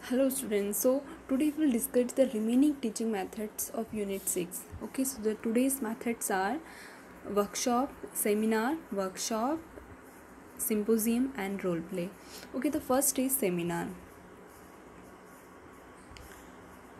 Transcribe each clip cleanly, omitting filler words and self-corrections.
Hello students, so today we will discuss the remaining teaching methods of unit 6. Okay, so the today's methods are workshop, seminar, workshop, symposium and role play. Okay, the first is seminar.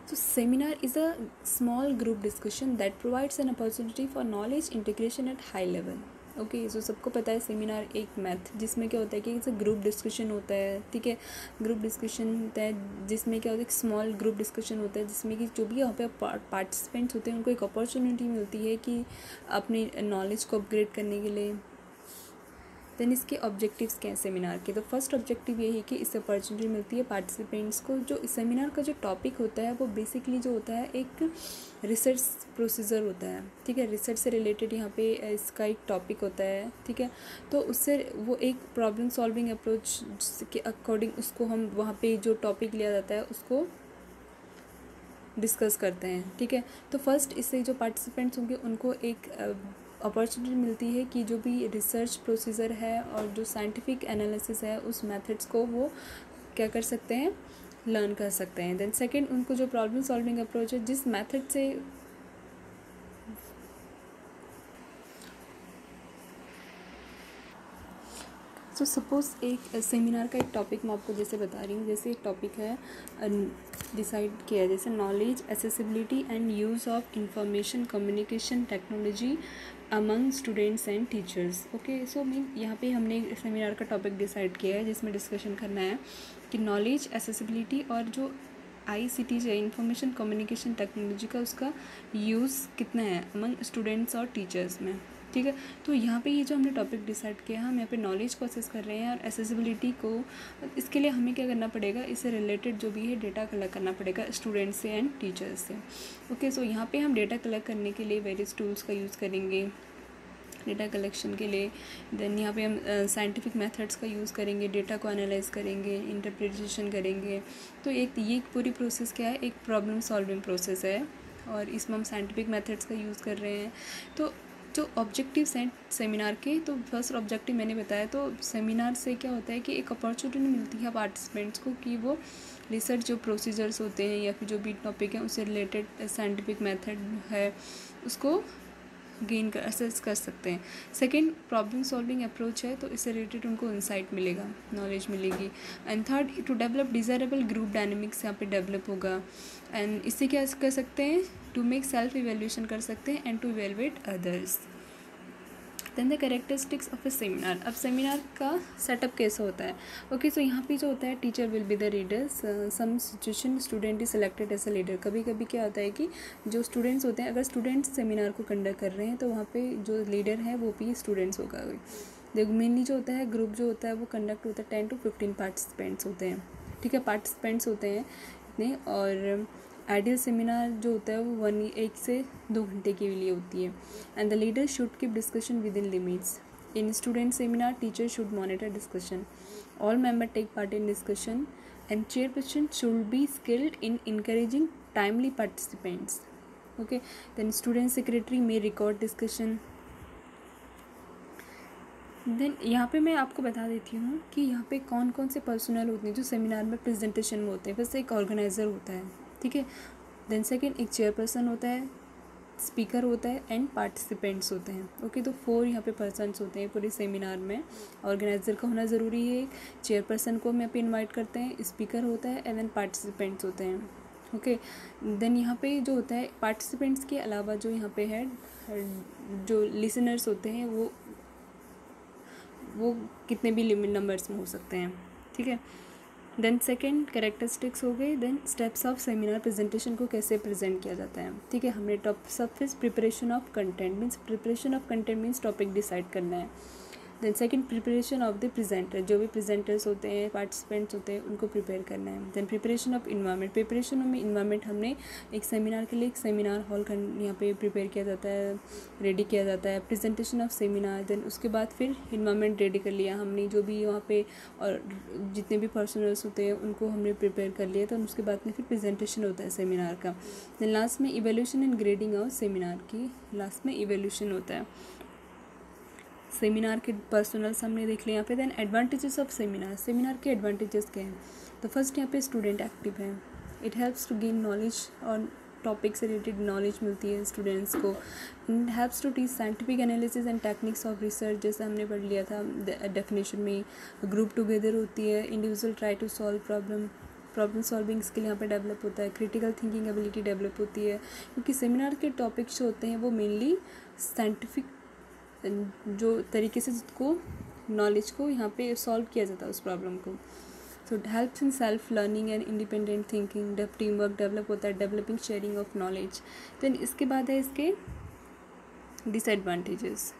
So seminar is a small group discussion that provides an opportunity for knowledge integration at high level. Okay so सबको पता है seminar एक math जिसमें क्या होता है कि इसे ग्रुप डिस्कशन होता है, ठीक है। ग्रुप डिस्कशन होता है जिसमें क्या होता है, एक स्मॉल ग्रुप डिस्कशन होता है जिसमें कि जो भी यहाँ पे पार्टिसिपेंट्स होते हैं उनको एक अपॉर्चुनिटी मिलती है कि अपनी नॉलेज को अपग्रेड करने के लिए। देन इसके ऑब्जेक्टिव्स क्या हैं सेमिनार के। तो फर्स्ट ऑब्जेक्टिव ये है कि इससे अपॉर्चुनिटी मिलती है पार्टिसिपेंट्स को। जो सेमिनार का जो टॉपिक होता है वो बेसिकली जो होता है एक रिसर्च प्रोसीजर होता है, ठीक है। रिसर्च से रिलेटेड यहाँ पे इसका एक टॉपिक होता है, ठीक है। तो उससे वो एक प्रॉब्लम सॉल्विंग अप्रोच के अकॉर्डिंग उसको हम वहाँ पे जो टॉपिक लिया जाता है उसको डिस्कस करते हैं, ठीक है। तो फर्स्ट इससे जो पार्टिसिपेंट्स होंगे उनको एक अपॉर्चुनिटी मिलती है कि जो भी रिसर्च प्रोसीजर है और जो साइंटिफिक एनालिसिस है उस मेथड्स को वो क्या कर सकते हैं, लर्न कर सकते हैं। देन सेकंड उनको जो प्रॉब्लम सॉल्विंग अप्रोच है जिस मेथड से तो सपोज़ एक सेमिनार का एक टॉपिक मैं आपको जैसे बता रही हूँ। जैसे एक टॉपिक है डिसाइड किया है जैसे knowledge accessibility and use of information communication technology among students and teachers. Okay so mean यहाँ पे हमने सेमिनार का टॉपिक डिसाइड किया है जिसमें डिस्कशन करना है कि नॉलेज एसेसिबिलिटी और जो ICT जो इंफॉर्मेशन कम्युनिकेशन टेक्नोलॉजी का उसका यूज़ कितना है अमंग स्टूडेंट्स और टीचर्स में, ठीक है। तो यहाँ पे ये जो हमने टॉपिक डिसाइड किया हम यहाँ पे नॉलेज को असेस कर रहे हैं और एसेसिबिलिटी को। इसके लिए हमें क्या करना पड़ेगा, इससे रिलेटेड जो भी है डेटा कलेक्ट करना पड़ेगा स्टूडेंट्स से एंड टीचर्स से। ओके सो यहाँ पे हम डेटा कलेक्ट करने के लिए वेरियस टूल्स का यूज़ करेंगे डेटा कलेक्शन के लिए। देन यहाँ पे हम साइंटिफिक मेथड्स का यूज़ करेंगे, डेटा को एनालाइज करेंगे, इंटरप्रिटेशन करेंगे। तो ये पूरी प्रोसेस क्या है, एक प्रॉब्लम सॉल्विंग प्रोसेस है और इसमें हम साइंटिफिक मेथड्स का यूज़ कर रहे हैं। तो जो ऑब्जेक्टिव्स हैं सेमिनार के, तो फर्स्ट ऑब्जेक्टिव मैंने बताया। तो सेमिनार से क्या होता है कि एक अपॉर्चुनिटी मिलती है पार्टिसिपेंट्स को कि वो रिसर्च जो प्रोसीजर्स होते हैं या फिर जो भी टॉपिक है उससे रिलेटेड साइंटिफिक मेथड है उसको गेन कर असेस कर सकते हैं। सेकंड प्रॉब्लम सॉल्विंग अप्रोच है तो इससे रिलेटेड उनको इंसाइट मिलेगा, नॉलेज मिलेगी। And third to develop desirable group dynamics यहाँ पे डेवलप होगा। एंड इससे क्या कर सकते हैं, टू मेक सेल्फ इवेल्यूशन कर सकते हैं and to evaluate others. Then the characteristics of a seminar. अब सेमिनार का सेटअप कैसा होता है। ओके सो यहाँ पे जो होता है teacher will be the readers, some situation student is selected as a leader. कभी कभी क्या होता है कि जो स्टूडेंट्स होते हैं, अगर स्टूडेंट्स सेमिनार को कंडक्ट कर रहे हैं तो वहाँ पे जो लीडर है वो भी स्टूडेंट्स होगा। देखो मेनली जो होता है ग्रुप जो होता है वो कंडक्ट होता है 10 to 15 पार्टिसिपेंट्स होते हैं, ठीक है। पार्टिसिपेंट्स होते हैं इतने। और आइडियल सेमिनार जो होता है वो 1 से 2 घंटे के लिए होती है। And the leader should keep discussion within limits. In student seminar teacher should monitor discussion, all member take part in discussion and chairperson should be skilled in encouraging timely participants. Okay then student secretary में record discussion. Then यहाँ पे मैं आपको बता देती हूँ कि यहाँ पे कौन कौन से पर्सनल होते हैं जो सेमिनार में प्रेजेंटेशन में होते हैं। वैसे एक ऑर्गेनाइज़र होता है, ठीक है। देन सेकंड एक चेयरपर्सन होता है, स्पीकर होता है एंड पार्टिसिपेंट्स होते हैं। ओके तो 4 यहाँ पे पर्सनस होते हैं पूरे सेमिनार में। ऑर्गेनाइज़र का होना ज़रूरी है, चेयरपर्सन को हम यहाँ पे इन्वाइट करते हैं, स्पीकर होता है एंड देन पार्टिसिपेंट्स होते हैं। ओके देन यहाँ पे जो होता है पार्टिसिपेंट्स के अलावा जो यहाँ पे है जो लिसनर्स होते हैं वो कितने भी लिमिट नंबर्स में हो सकते हैं, ठीक है। देन सेकंड कैरेक्टरिस्टिक्स हो गई। Then steps of seminar presentation को कैसे प्रेजेंट किया जाता है, ठीक है। हमने टॉप सब फिर preparation of content means topic decide करना है। Then second preparation of the presenter, जो भी प्रेजेंटर्स होते हैं पार्टिसिपेंट्स होते हैं उनको प्रिपेयर करना है। Then preparation of environment, preparation में इन्वायरमेंट हमने एक सेमिनार के लिए एक सेमिनार हॉल यहाँ पे प्रिपेयर किया जाता है, रेडी किया जाता है। प्रेजेंटेशन ऑफ सेमिनार, देन उसके बाद फिर इन्वायरमेंट रेडी कर लिया हमने, जो भी वहाँ पे और जितने भी पर्सनल्स होते हैं उनको हमने प्रिपेयर कर लिया। तो उसके बाद में फिर प्रेजेंटेशन होता है सेमिनार का। देन लास्ट में evaluation and grading of seminar की लास्ट में इवेल्यूशन होता है। सेमिनार के पर्सनल्स हमने देख लिया यहाँ पे। Then advantages of seminar, seminar के एडवांटेजेस क्या हैं? तो फर्स्ट यहाँ पे स्टूडेंट एक्टिव है, it helps to gain knowledge और टॉपिक से रिलेटेड नॉलेज मिलती है स्टूडेंट्स को। It helps to teach scientific analysis and techniques of research, जैसे हमने पढ़ लिया था डेफिनेशन में। ग्रुप टुगेदर होती है, individual try to solve problem solving skill यहाँ पे डेवलप होता है, क्रिटिकल थिंकिंग एबिलिटी डेवलप होती है, क्योंकि सेमिनार के टॉपिक्स जो होते हैं वो मेनली साइंटिफिक जो तरीके से उसको नॉलेज को यहाँ पे सॉल्व किया जाता है उस प्रॉब्लम को। So it helps in self learning and independent thinking, team work develop होता है, developing sharing of knowledge. Then इसके बाद है इसके डिसएडवांटेजेस।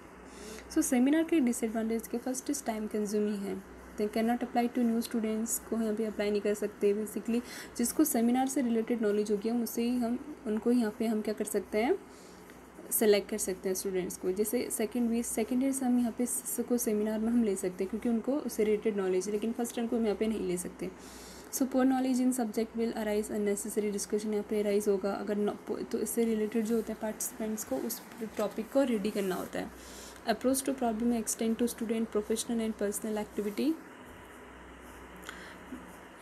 सो सेमिनार के डिसएडवांटेज के फर्स्ट इज टाइम कंज्यूमिंग है, they can not apply to new students को यहाँ पे अप्लाई नहीं कर सकते। बेसिकली जिसको सेमिनार से रिलेटेड नॉलेज होगी हम उससे ही हम उनको यहाँ पे हम क्या कर सकते हैं, सेलेक्ट कर सकते हैं स्टूडेंट्स को। जैसे सेकेंड ईयर से हम यहाँ पे को सेमिनार में हम ले सकते हैं क्योंकि उनको उससे रिलेटेड नॉलेज है, लेकिन फर्स्ट टाइम को हम यहाँ पे नहीं ले सकते। So poor knowledge in subject will arise unnecessary discussion यहाँ पे अराइज होगा अगर तो इससे रिलेटेड जो होता है पार्टिसिपेंट्स को उस टॉपिक को रेडी करना होता है। Approach to problem extend to student professional and personal activity.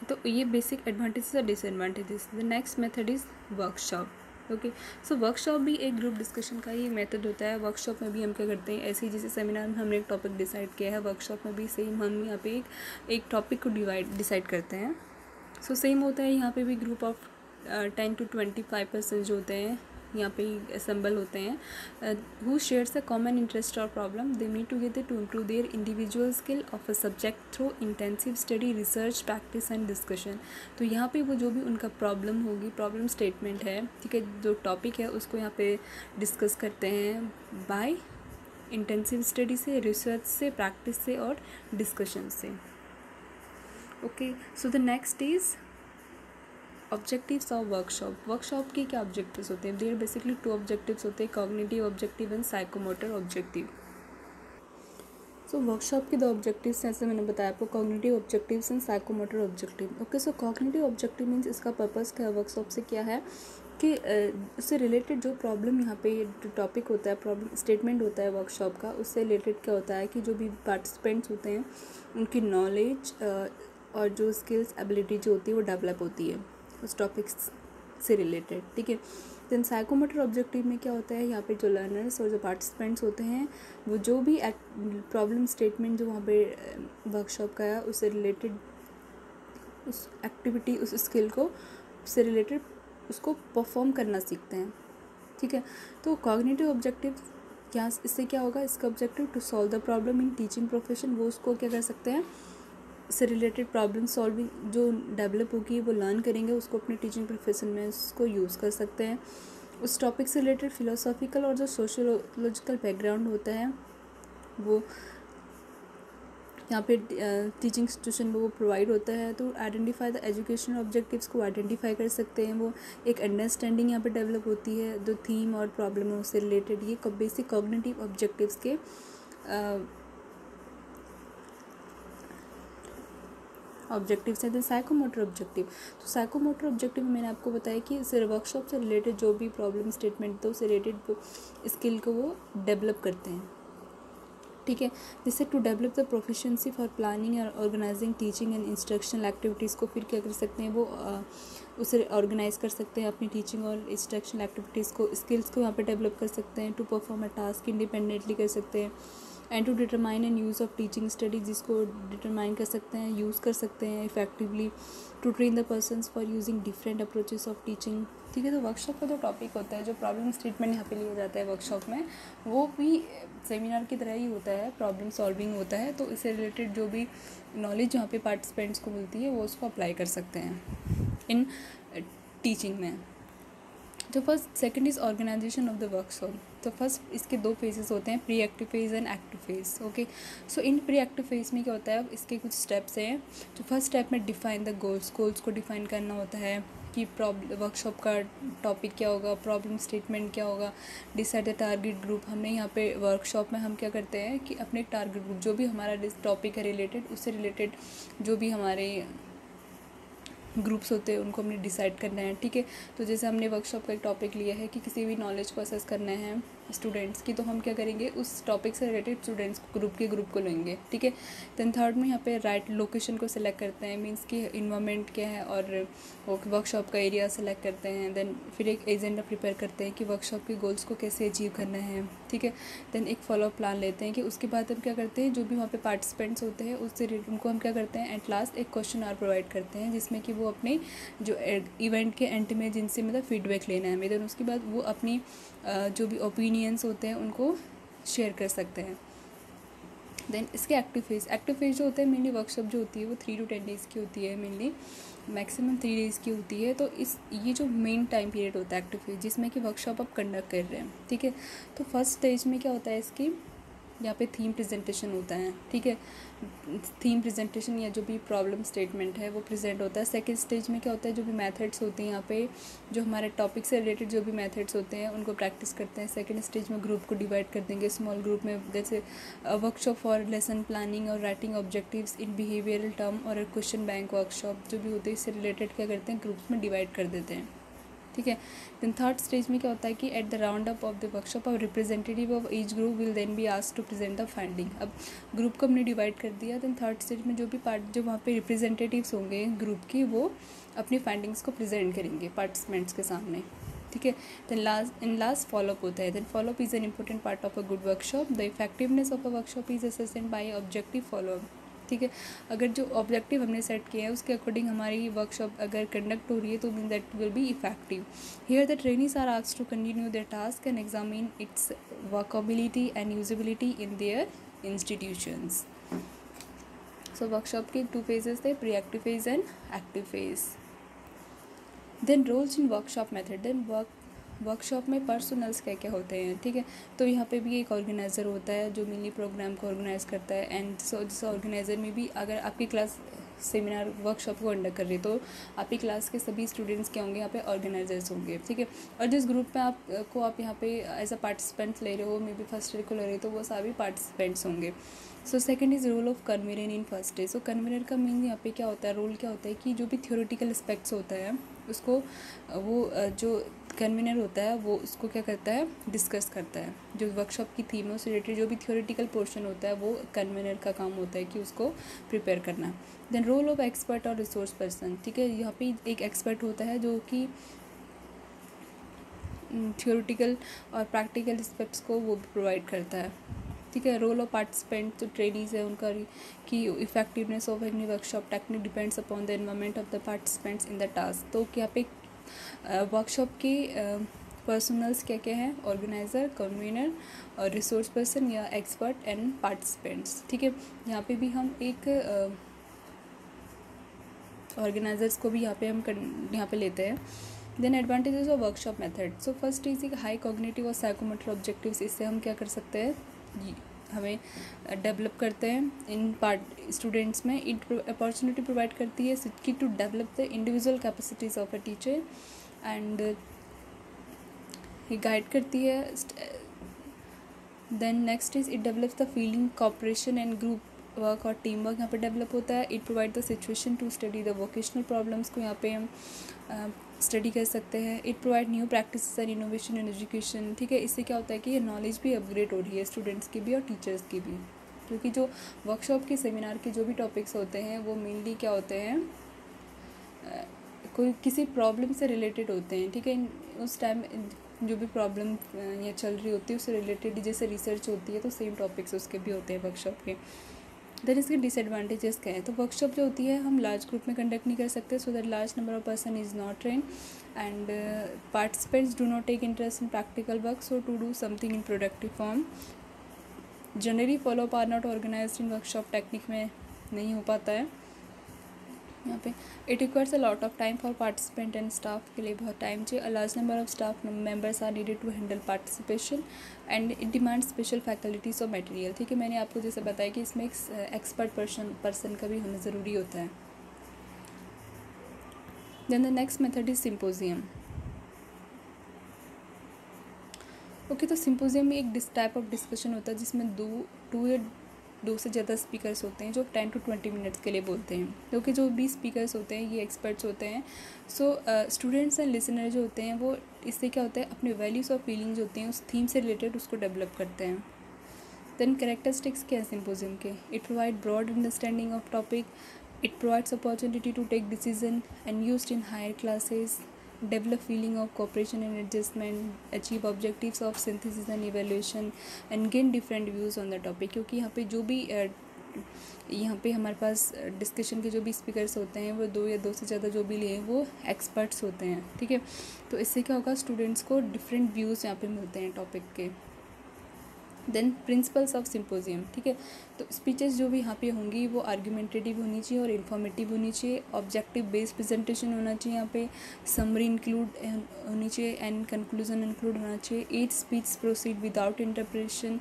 तो ये बेसिक एडवांटेजेस और disadvantages. The next method is workshop. Okay, so workshop भी एक ग्रुप डिस्कशन का ही मेथड होता है। वर्कशॉप में भी हम क्या करते हैं, ऐसे ही जैसे सेमिनार में हमने एक टॉपिक डिसाइड किया है, वर्कशॉप में भी सेम हम यहाँ पे एक टॉपिक को डिसाइड करते हैं। सो सेम होता है यहाँ पे भी, ग्रुप ऑफ 10 to 25% जो होते हैं यहाँ पे असेंबल होते हैं, who shares a common interest और problem, they meet together to improve their individual skill of a subject through intensive study, research, practice and discussion. तो यहाँ पे वो जो भी उनका प्रॉब्लम होगी, प्रॉब्लम स्टेटमेंट है, ठीक है, जो टॉपिक है उसको यहाँ पे डिस्कस करते हैं बाय इंटेंसिव स्टडी से, रिसर्च से, प्रैक्टिस से और डिस्कशन से। Okay, so the next is objectives of workshop. Workshop के क्या ऑब्जेक्टिव्स होते हैं? देयर बेसिकली 2 ऑब्जेक्टिव्स होते हैं, cognitive objective and psychomotor objective. So workshop के 2 ऑब्जेक्टिव्स हैं, जैसे मैंने बताया आपको, cognitive objectives and psychomotor objective. Okay, so cognitive objective means इसका पर्पस क्या है वर्कशॉप से, क्या है कि उससे रिलेटेड जो प्रॉब्लम यहाँ पे जो टॉपिक होता है, प्रॉब्लम स्टेटमेंट होता है वर्कशॉप का, उससे रिलेटेड क्या होता है कि जो भी पार्टिसिपेंट्स होते हैं उनकी नॉलेज और जो स्किल्स एबिलिटी जो होती है वो डेवलप होती है उस टॉपिक से रिलेटेड, ठीक है। देन साइकोमोटर ऑब्जेक्टिव में क्या होता है, यहाँ पे जो लर्नर्स और जो पार्टिसिपेंट्स होते हैं वो जो भी प्रॉब्लम स्टेटमेंट जो वहाँ पे वर्कशॉप का है उससे रिलेटेड उस एक्टिविटी, उस स्किल को उससे रिलेटेड उसको परफॉर्म करना सीखते हैं, ठीक है। तो कॉग्निटिव ऑब्जेक्टिव क्या, इससे क्या होगा, इसका objective to solve the problem in teaching profession, वो उसको क्या कर सकते हैं, से रिलेटेड प्रॉब्लम सॉल्विंग जो डेवलप होगी वो लर्न करेंगे, उसको अपने टीचिंग प्रोफेशन में उसको यूज़ कर सकते हैं। उस टॉपिक से रिलेटेड फिलोसॉफिकल और जो सोशियोलॉजिकल बैकग्राउंड होता है वो यहाँ पे टीचिंग इंस्टीट्यूशन में वो प्रोवाइड होता है। तो आइडेंटिफाई द एजुकेशनल ऑब्जेक्टिव्स को आइडेंटिफाई कर सकते हैं, वो एक अंडरस्टैंडिंग यहाँ पे डेवलप होती है जो थीम और प्रॉब्लम है उससे रिलेटेड। ये बेसिक कॉग्निटिव ऑब्जेक्टिव्स के ऑब्जेक्टिव्स हैं। द साइकोमोटर ऑब्जेक्टिव, तो साइकोमोटर ऑब्जेक्टिव में मैंने आपको बताया कि सिर्फ वर्कशॉप से रिलेटेड जो भी प्रॉब्लम स्टेटमेंट तो उससे रिलेटेड स्किल को वो डेवलप करते हैं, ठीक है। जिससे to develop the proficiency for planning और organising teaching and instructional activities को फिर क्या कर सकते हैं, वो उसे ऑर्गेनाइज कर सकते हैं, अपनी टीचिंग और इंस्ट्रक्शनल एक्टिविटीज़ को, स्किल्स को यहाँ पे डेवलप कर सकते हैं। To perform a task independently कर सकते हैं। And to determine and use of teaching studies, जिसको डिटरमाइन कर सकते हैं, यूज़ कर सकते हैं effectively. To train the persons for using different approaches of teaching, ठीक है। तो वर्कशॉप का जो टॉपिक होता है, जो प्रॉब्लम स्टेटमेंट यहाँ पे लिया जाता है वर्कशॉप में, वो भी सेमिनार की तरह ही होता है, प्रॉब्लम सॉल्विंग होता है। तो इससे रिलेटेड जो भी नॉलेज यहाँ पे पार्टिसिपेंट्स को मिलती है वो उसको अप्लाई कर सकते हैं इन टीचिंग में। तो first second is organisation of the workshop. तो फर्स्ट इसके 2 फेजेस होते हैं, pre active phase and active phase, okay. So in pre active phase में क्या होता है, इसके कुछ स्टेप्स हैं। तो फर्स्ट स्टेप में डिफाइन द गोल्स को डिफाइन करना होता है कि वर्कशॉप का टॉपिक क्या होगा, प्रॉब्लम स्टेटमेंट क्या होगा। डिसाइड द टारगेट ग्रुप, हमने यहाँ पे वर्कशॉप में हम क्या करते हैं कि अपने टारगेट ग्रुप जो भी हमारा टॉपिक है रिलेटेड, उससे रिलेटेड जो भी हमारे ग्रुप्स होते हैं उनको हमने डिसाइड करना है, ठीक है। तो जैसे हमने वर्कशॉप का एक टॉपिक लिया है कि किसी भी नॉलेज को असेस करना है स्टूडेंट्स की, तो हम क्या करेंगे उस टॉपिक से रिलेटेड स्टूडेंट्स ग्रुप को लेंगे, ठीक है। देन थर्ड में यहाँ पे राइट लोकेशन को सिलेक्ट करते हैं, मीन्स कि इन्वायरमेंट क्या है, और वर्कशॉप का एरिया सेलेक्ट करते हैं। देन फिर एक एजेंडा प्रिपेयर करते हैं कि वर्कशॉप के गोल्स को कैसे अचीव करना है, ठीक है। देन एक फॉलो प्लान लेते हैं कि उसके बाद हम क्या करते हैं, जो भी वहाँ पे पार्टिसिपेंट्स होते हैं उससे उनको हम क्या करते हैं, एट लास्ट एक क्वेश्चन आवर प्रोवाइड करते हैं, जिसमें कि वो अपने जो इवेंट के एंड में जिनसे मतलब फीडबैक लेना है, देन उसके बाद वो अपनी जो भी ओपिनियंस होते हैं उनको शेयर कर सकते हैं। देन इसके एक्टिव फेज जो होते हैं, मेनली वर्कशॉप जो होती है वो 3 to 10 डेज़ की होती है, मेनली मैक्सिमम 3 डेज़ की होती है। तो ये जो मेन टाइम पीरियड होता है एक्टिव फेज, जिसमें कि वर्कशॉप आप कंडक्ट कर रहे हैं, ठीक है। तो फर्स्ट स्टेज में क्या होता है इसकी, यहाँ पे थीम प्रेजेंटेशन होता है, ठीक है। थीम प्रेजेंटेशन या जो भी प्रॉब्लम स्टेटमेंट है वो प्रेजेंट होता है। सेकंड स्टेज में क्या होता है, जो भी मेथड्स होते हैं यहाँ पे, जो हमारे टॉपिक से रिलेटेड जो भी मेथड्स होते हैं उनको प्रैक्टिस करते हैं। सेकंड स्टेज में ग्रुप को डिवाइड कर देंगे स्मॉल ग्रुप में, जैसे वर्कशॉप फॉर लेसन प्लानिंग और राइटिंग ऑब्जेक्टिव्स इन बिहेवियरल टर्म और क्वेश्चन बैंक वर्कशॉप जो भी होते हैं इससे रिलेटेड क्या करते हैं, ग्रुप्स में डिवाइड कर देते हैं, ठीक है। देन थर्ड स्टेज में क्या होता है कि at the round up of the workshop और representative of each group will then be asked to present the finding. अब ग्रुप को हमने डिवाइड कर दिया, देन थर्ड स्टेज में जो भी जो वहाँ पे रिप्रेजेंटेटिव्स होंगे ग्रुप की, वो अपनी फाइंडिंग्स को प्रेजेंट करेंगे पार्टिसिपेंट्स के सामने, ठीक है। देन लास्ट फॉलोअप होता है। Then follow up is an important part of a good workshop. The effectiveness of a workshop is assessed by objective follow up, ठीक है। अगर जो ऑब्जेक्टिव हमने सेट किया है उसके अकॉर्डिंग हमारी वर्कशॉप अगर कंडक्ट हो रही है तो mean that will be effective. Here the trainees are asked to continue their task and examine its workability and usability in their institutions. So workshop के 2 फेजेस थे, pre active phase and active phase. Then roles in workshop method. Then workshop में personnels क्या क्या होते हैं, ठीक है। तो यहाँ पे भी एक ऑर्गेनाइज़र होता है जो मिनी प्रोग्राम को ऑर्गेनाइज़ करता है, एंड जिस ऑर्गेनाइज़र में भी अगर आपकी क्लास सेमिनार वर्कशॉप को कंडक्ट कर रही है तो आपकी क्लास के सभी स्टूडेंट्स क्या होंगे, यहाँ पे ऑर्गेनाइजर्स होंगे, ठीक है। और जिस ग्रुप में आपको आप यहाँ पे एज अ पार्टिसिपेंट ले रहे हो, मे बी फर्स्ट ईयर को ले रहे हो, तो वो सभी पार्टिसिपेंट्स होंगे। So second is role of convener in first day. So convener का मीन यहाँ पे क्या होता है, रोल क्या होता है कि जो भी थियोरेटिकल एस्पेक्ट्स होता है उसको वो जो कन्वीनर होता है वो उसको क्या करता है, डिस्कस करता है। जो वर्कशॉप की थीम से रिलेटेड जो भी थियोरेटिकल पोर्शन होता है वो कन्वीनर का काम होता है कि उसको प्रिपेयर करना। देन रोल ऑफ एक्सपर्ट और रिसोर्स पर्सन, ठीक है। यहाँ पे एक एक्सपर्ट होता है जो कि थियोरेटिकल और प्रैक्टिकल एस्पेक्ट्स को वो प्रोवाइड करता है, ठीक है। रोल ऑफ पार्टिसिपेंट जो ट्रेनीज है उनका कि effectiveness of any workshop technique depends upon the environment of the participants in the task. तो यहाँ पे वर्कशॉप के पर्सनल्स क्या क्या हैं, ऑर्गेनाइज़र, कन्वीनर और रिसोर्स पर्सन या एक्सपर्ट एंड पार्टिसिपेंट्स, ठीक है। यहाँ पे भी हम एक ऑर्गेनाइजर्स को भी यहाँ पे लेते हैं। Then advantages of workshop method. So first is high cognitive और साइकोमोटर ऑब्जेक्टिव्स। इससे हम क्या कर सकते हैं, हमें डेवलप करते हैं इन स्टूडेंट्स में। इट अपॉर्चुनिटी प्रोवाइड करती है कि to develop the individual capacities of a teacher, and ये गाइड करती है। Then next is it develops the feeling cooperation and group work और टीम वर्क यहाँ पे डेवलप होता है। It provide the situation to study the vocational problems को यहाँ पे हम स्टडी कर सकते हैं। It provide new practice and innovation in education, ठीक है। इससे क्या होता है कि ये नॉलेज भी अपग्रेड हो रही है स्टूडेंट्स की भी और टीचर्स की भी, क्योंकि जो वर्कशॉप के सेमिनार के जो भी टॉपिक्स होते हैं वो मेनली क्या होते हैं, कोई किसी प्रॉब्लम से रिलेटेड होते हैं, ठीक है। उस टाइम जो भी प्रॉब्लम ये चल रही होती है उससे रिलेटेड जैसे रिसर्च होती है तो सेम टॉपिक्स उसके भी होते हैं वर्कशॉप के। देन इसके डिसएडवांटेजेस क्या है, तो वर्कशॉप जो होती है हम लार्ज ग्रुप में कंडक्ट नहीं कर सकते, so that large number of person is not train, and participants do not take interest in practical work, so to do something in productive form. Generally follow up are not organised in workshop, technique में नहीं हो पाता है यहाँ पे। It requires a lot of time for participant and staff, के लिए बहुत टाइम चाहिए। A large number of staff members are needed to handle participation, and it demand special faculties और मटेरियल, ठीक है। मैंने आपको जैसे बताया कि इसमें एक एक्सपर्ट पर्सन का भी होना ज़रूरी होता है। Then the next method is symposium. Okay, तो सिम्पोजियम में एक टाइप ऑफ डिस्कशन होता है जिसमें दो या 2 से ज़्यादा स्पीकर्स होते हैं जो 10 to 20 मिनट्स के लिए बोलते हैं, क्योंकि जो भी स्पीकर्स होते हैं ये एक्सपर्ट्स होते हैं। सो स्टूडेंट्स एंड लिसनर जो होते हैं वो इससे क्या होता है, अपने वैल्यूज़ और फीलिंग जो होती हैं उस थीम से रिलेटेड उसको डेवलप करते हैं। देन कैरेक्टरिस्टिक्स क्या है सिम्पोजियम के? It provide broad understanding of topic, it provides opportunity to take decision and used in higher classes, develop feeling of cooperation and adjustment, achieve objectives of synthesis and evaluation and gain different views on the topic। क्योंकि यहाँ पे जो भी यहाँ पे हमारे पास discussion के जो भी स्पीकर्स होते हैं वो 2 या 2 से ज़्यादा जो भी लिए वो एक्सपर्ट्स होते हैं, ठीक है। तो इससे क्या होगा, स्टूडेंट्स को डिफरेंट व्यूज़ यहाँ पे मिलते हैं टॉपिक के। देन प्रिंसिपल्स ऑफ सिम्पोजियम, ठीक है। तो स्पीचेस जो भी यहाँ पे होंगी वो आर्गुमेंटेटिव होनी चाहिए और इन्फॉर्मेटिव होनी चाहिए, ऑब्जेक्टिव बेस्ड प्रेजेंटेशन होना चाहिए, यहाँ पे समरी इंक्लूड होनी चाहिए एंड कंक्लूजन इंक्लूड होना चाहिए। Each speech proceed without interpretation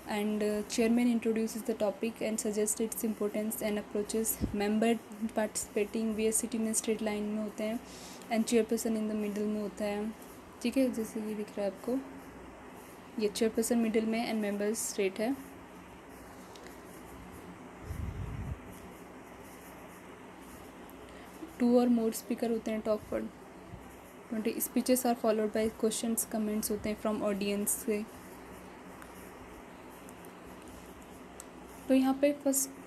and chairman introduces the topic and suggest its importance and approaches. Member participating way sit in straight line में होते हैं and chairperson in the middle में होता है, ठीक है, जैसे ये दिख रहा है आपको, ये चेयरपर्सन मिडिल में एंड मेंबर्स स्ट्रेट है। टू और मोर स्पीकर होते हैं talk for 20 speeches are followed by questions comments होते हैं फ्रॉम ऑडियंस से। तो यहाँ पे फर्स्ट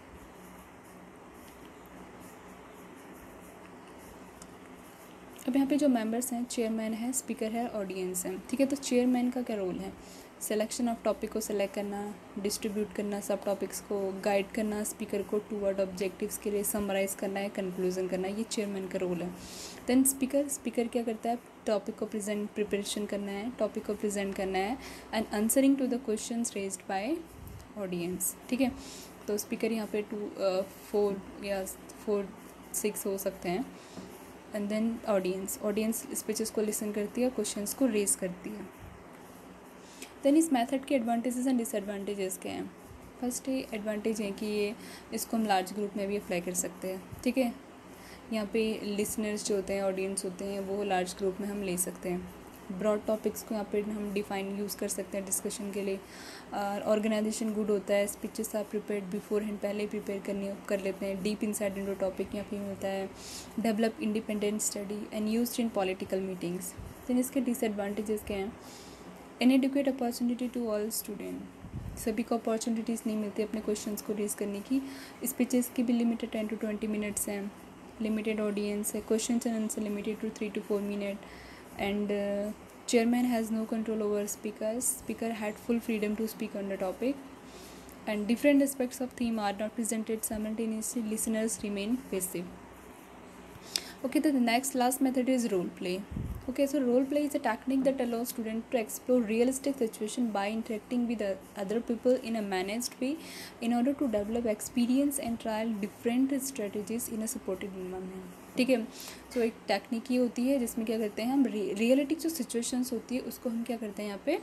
अब यहाँ पे जो मेंबर्स हैं, चेयरमैन है, स्पीकर है, ऑडियंस है, ठीक है। तो चेयरमैन का क्या रोल है? सिलेक्शन ऑफ टॉपिक को सिलेक्ट करना, डिस्ट्रीब्यूट करना सब टॉपिक्स को, गाइड करना स्पीकर को टूवर्ड ऑब्जेक्टिव्स के लिए, समराइज़ करना है, कंक्लूजन करना है, ये चेयरमैन का रोल है। देन स्पीकर क्या करता है? टॉपिक को प्रिपरेशन करना है, टॉपिक को प्रेजेंट करना है and answering to the questions raised by audience, ठीक है। तो स्पीकर यहाँ पे 2, 4 या 4, 6 हो सकते हैं। एंड देन ऑडियंस स्पीचेस को लिसन करती है, क्वेश्चंस को रेज करती है। देन इस मेथड के एडवांटेजेस एंड डिसएडवांटेजेस क्या हैं? फर्स्ट एडवांटेज है कि ये इसको हम लार्ज ग्रुप में भी अप्लाई कर सकते हैं, ठीक है। यहाँ पे लिसनर्स जो होते हैं, ऑडियंस होते हैं, वो लार्ज ग्रुप में हम ले सकते हैं। ब्रॉड टॉपिक्स को यहाँ पे हम डिफाइन यूज़ कर सकते हैं डिस्कशन के लिए। ऑर्गेनाइजेशन गुड होता है, स्पीचेस आप प्रिपेयर्ड बिफोर हैंड, पहले प्रिपेयर कर लेते हैं। डीप इंसाइड इनटू टॉपिक यहाँ पे मिलता है। Develop independent study and used in political meetings. Then इसके डिसएडवांटेजेस क्या हैं? Inadequate opportunity to all student, सभी को अपॉर्चुनिटीज़ नहीं मिलती अपने क्वेश्चंस को रेज करने की। स्पीचेस की भी लिमिटेड 10 to 20 मिनट्स हैं। लिमिटेड ऑडियंस है, question and answer limited to 3 to 4 minute and chairman has no control over speakers. Speaker had full freedom to speak on the topic and different aspects of theme are not presented simultaneously. Listeners remain passive. Okay, the last method is role play. Okay, so role play is a technique that allows students to explore realistic situation by interacting with other people in a managed way in order to develop experience and trial different strategies in a supported environment. ठीक है। तो एक technique ये होती है जिसमें क्या करते हैं हम, रियलिटिक जो सिचुएशंस होती है उसको हम क्या करते हैं यहाँ पे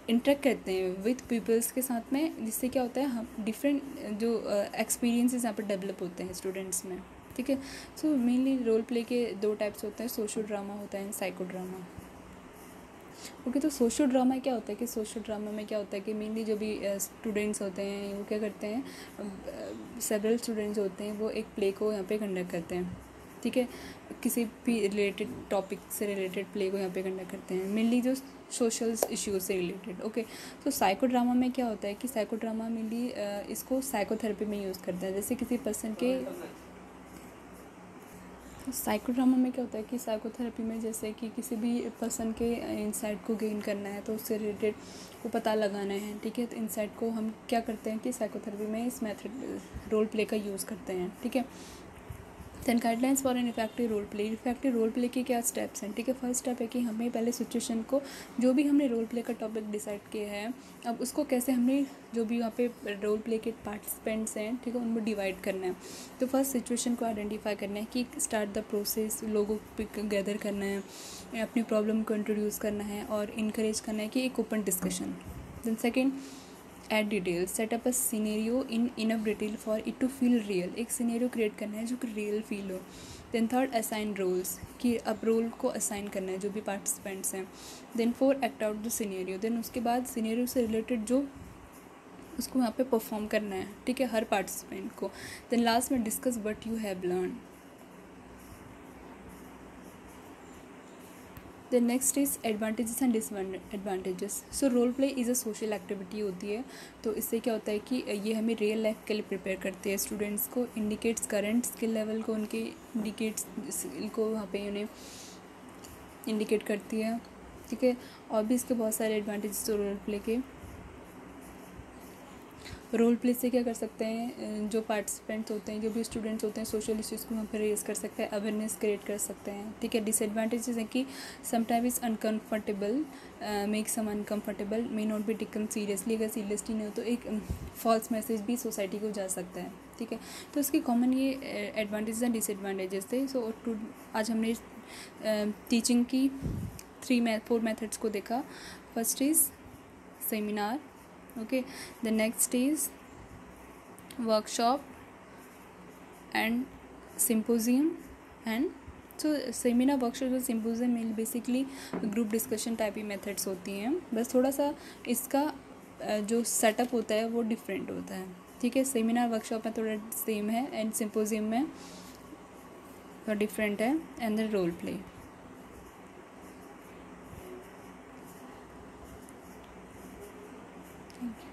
इंटरेक्ट करते हैं विथ पीपल्स के साथ में, जिससे क्या होता है हम डिफरेंट जो एक्सपीरियंसेस यहाँ पे डेवलप होते हैं स्टूडेंट्स में, ठीक है। सो मेनली रोल प्ले के 2 टाइप्स होते हैं, सोशल ड्रामा होता है एंड साइको ड्रामा। ओके, तो सोशल ड्रामा क्या होता है कि सोशल ड्रामा में क्या होता है कि मेनली जो भी स्टूडेंट्स होते हैं वो क्या करते हैं, सेवरल स्टूडेंट्स होते हैं वो एक प्ले को यहाँ पे कंडक्ट करते हैं, ठीक है। किसी भी रिलेटेड टॉपिक से रिलेटेड प्ले को यहाँ पे कंडक्ट करते हैं, मेनली जो सोशल इश्यूज से रिलेटेड। ओके, तो साइको ड्रामा में क्या होता है कि साइको ड्रामा मेनली इसको साइकोथेरेपी में यूज़ करता है। जैसे किसी पर्सन के साइको ड्रामा में क्या होता है कि साइकोथेरेपी में जैसे कि किसी भी पर्सन के इंसाइट को गेन करना है तो उससे रिलेटेड को पता लगाना है, ठीक है। तो इंसाइट को हम क्या करते हैं कि साइकोथेरेपी में इस मेथड रोल प्ले का यूज़ करते हैं, ठीक है। Then guidelines for an effective role play के क्या स्टेप्स हैं, ठीक है। फर्स्ट स्टेप है कि हमें पहले सिचुएशन को, जो भी हमने रोल प्ले का टॉपिक डिसाइड किया है, अब उसको कैसे हमने जो भी वहाँ पे रोल प्ले के पार्टिसिपेंट्स हैं, ठीक है, उनको डिवाइड करना है। तो फर्स्ट सिचुएशन को आइडेंटिफाई करना है कि स्टार्ट द प्रोसेस, लोगों को गैदर करना है, अपनी प्रॉब्लम को इंट्रोड्यूस करना है और इनकरेज करना है कि एक open discussion. Then second, add detail, setup a scenario in enough detail for it to feel real, एक सिनेरियो क्रिएट करना है जो कि रियल फील हो। देन थर्ड, असाइन रोल्स, कि अब रोल को असाइन करना है जो भी पार्टिसिपेंट्स हैं। Then four, act out the scenario, then उसके बाद सिनेरियो से रिलेटेड जो उसको वहाँ पे परफॉर्म करना है, ठीक है, हर पार्टिसिपेंट को। देन लास्ट में discuss what you have learn. The next is advantages and disadvantages. So role play is a social activity होती है, तो इससे क्या होता है कि ये हमें रियल लाइफ के लिए प्रिपेयर करती है स्टूडेंट्स को, इंडिकेट्स करंट स्किल लेवल को, उनके इंडिकेट्स को वहाँ पे उन्हें इंडिकेट करती है, ठीक है। और भी इसके बहुत सारे एडवांटेजेस रोल प्ले के। रोल प्ले से क्या कर सकते हैं, जो पार्टिसिपेंट्स होते हैं, जो भी स्टूडेंट्स होते हैं, सोशल इश्यूज़ को वहाँ पर रेज कर सकते हैं, अवेयरनेस क्रिएट कर सकते हैं, ठीक है। डिसएडवांटेजेस हैं कि sometime is uncomfortable, make some uncomfortable, may not be taken seriously. अगर सीरियसली नहीं हो तो एक फॉल्स मैसेज भी सोसाइटी को जा सकता है, ठीक है। तो इसके कॉमन ये एडवांटेजेस एंड डिसएडवांटेजेस थे। सो आज हमने टीचिंग की 4 मेथड्स को देखा। First is seminar, okay, the next is workshop and symposium, and so seminar, workshop और symposium में बेसिकली ग्रुप डिस्कशन टाइप ही मेथड्स होती हैं, बस थोड़ा सा इसका जो सेटअप होता है वो डिफरेंट होता है, ठीक है। सेमिनार वर्कशॉप में थोड़ा सेम है एंड सिम्पोजियम में थोड़ा डिफरेंट है, and the role play. Thank you.